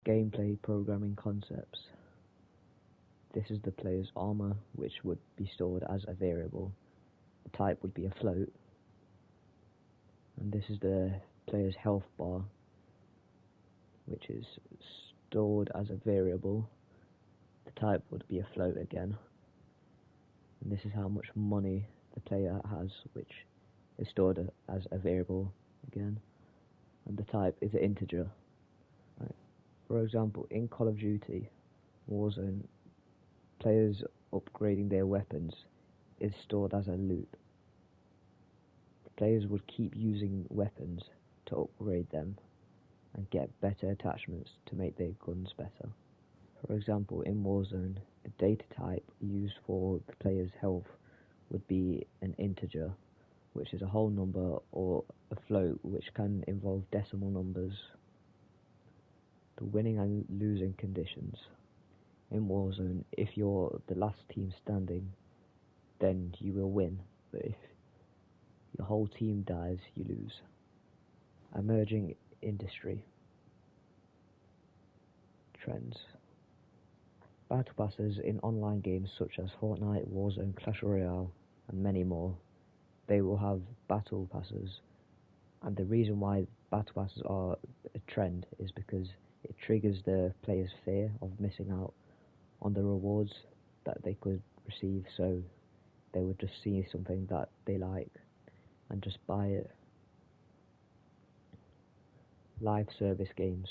Gameplay programming concepts. This is the player's armor, which would be stored as a variable. The type would be a float. And this is the player's health bar, which is stored as a variable. The type would be a float again. And this is how much money the player has, which is stored as a variable again. And the type is an integer. Right. For example, in Call of Duty Warzone, players upgrading their weapons is stored as a loop. The players would keep using weapons to upgrade them and get better attachments to make their guns better. For example, in Warzone, a data type used for the player's health would be an integer, which is a whole number, or a float, which can involve decimal numbers. The winning and losing conditions. In Warzone, if you're the last team standing, then you will win, but if your whole team dies, you lose. Emerging industry. Trends. Battle passes in online games such as Fortnite, Warzone, Clash Royale, and many more. They will have battle passes, and the reason why battle passes are a trend is because it triggers the player's fear of missing out on the rewards that they could receive, so they would just see something that they like and just buy it. Live service games.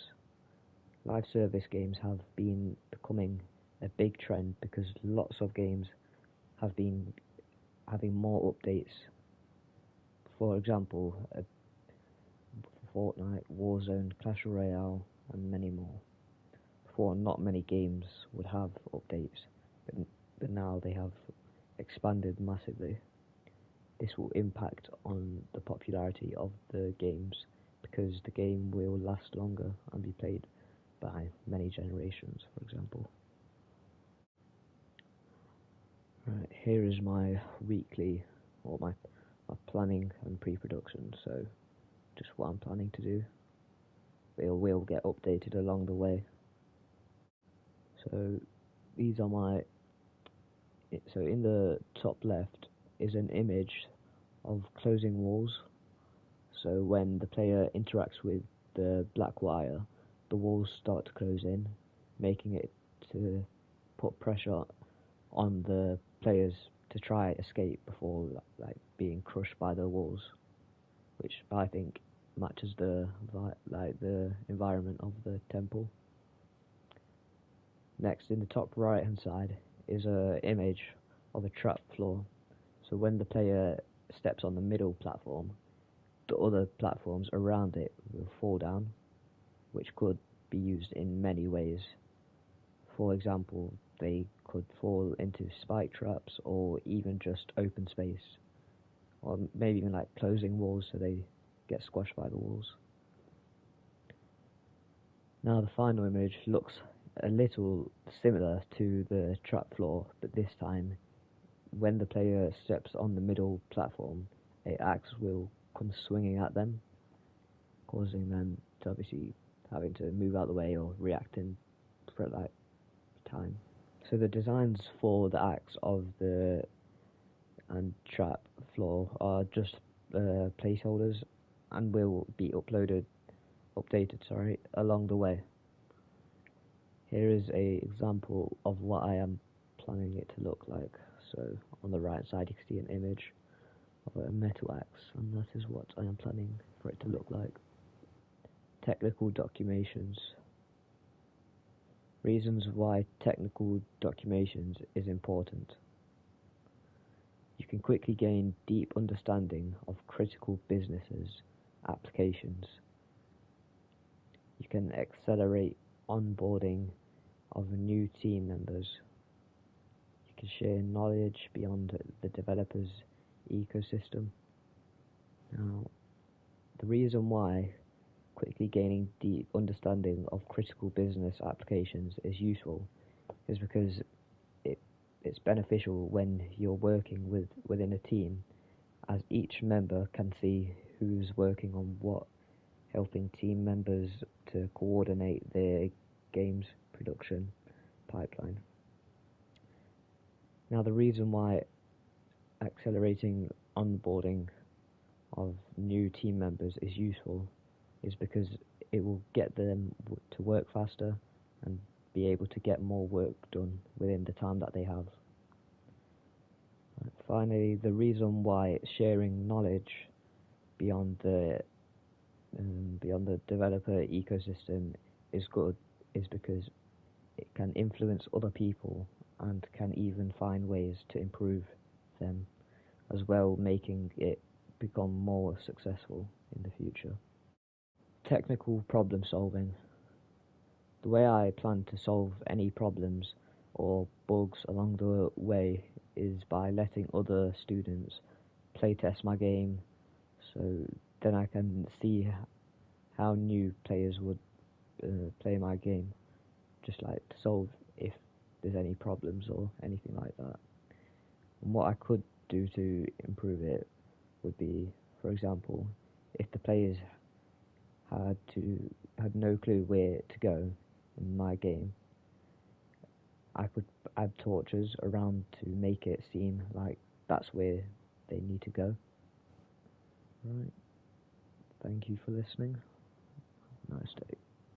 Live service games have been becoming a big trend because lots of games have been having more updates. For example, Fortnite, Warzone, Clash Royale, and many more. Before, not many games would have updates, but now they have expanded massively. This will impact on the popularity of the games because the game will last longer and be played by many generations, for example. Right, here is my weekly, or my planning and pre-production, so just what I'm planning to do. It will get updated along the way. So these are my, so in the top left is an image of closing walls. So when the player interacts with the black wire, the walls start to close in, making it to put pressure on the players to try escape before being crushed by the walls, which I think matches the environment of the temple. Next, in the top right hand side is an image of a trap floor. So when the player steps on the middle platform, the other platforms around it will fall down, which could be used in many ways. For example, they could fall into spike traps or even just open space, or maybe even like closing walls so they get squashed by the walls. Now the final image looks a little similar to the trap floor, but this time when the player steps on the middle platform, an axe will come swinging at them, causing them to obviously having to move out of the way or reacting for time. So the designs for the axe of the and trap floor are just placeholders and will be updated along the way. Here is a example of what I am planning it to look like. So on the right side you can see an image of a metal axe, and that is what I am planning for it to look like. Technical documentations. Reasons why technical documentations is important. You can quickly gain deep understanding of critical businesses, applications. You can accelerate onboarding of new team members. You can share knowledge beyond the developer's ecosystem. Now, the reason why quickly gaining deep understanding of critical business applications is useful is because it's beneficial when you're working within a team, as each member can see who's working on what, helping team members to coordinate their production pipeline. Now, the reason why accelerating onboarding of new team members is useful is because it will get them to work faster and be able to get more work done within the time that they have. Finally, the reason why sharing knowledge beyond the developer ecosystem is good is because it can influence other people and can even find ways to improve them as well, making it become more successful in the future. Technical problem solving. The way I plan to solve any problems or bugs along the way is by letting other students playtest my game, so then I can see how new players would play my game, just like to solve if there's any problems or anything like that. And what I could do to improve it would be, for example, if the players had no clue where to go in my game, I could add torches around to make it seem like that's where they need to go. Right. Thank you for listening. Nice day.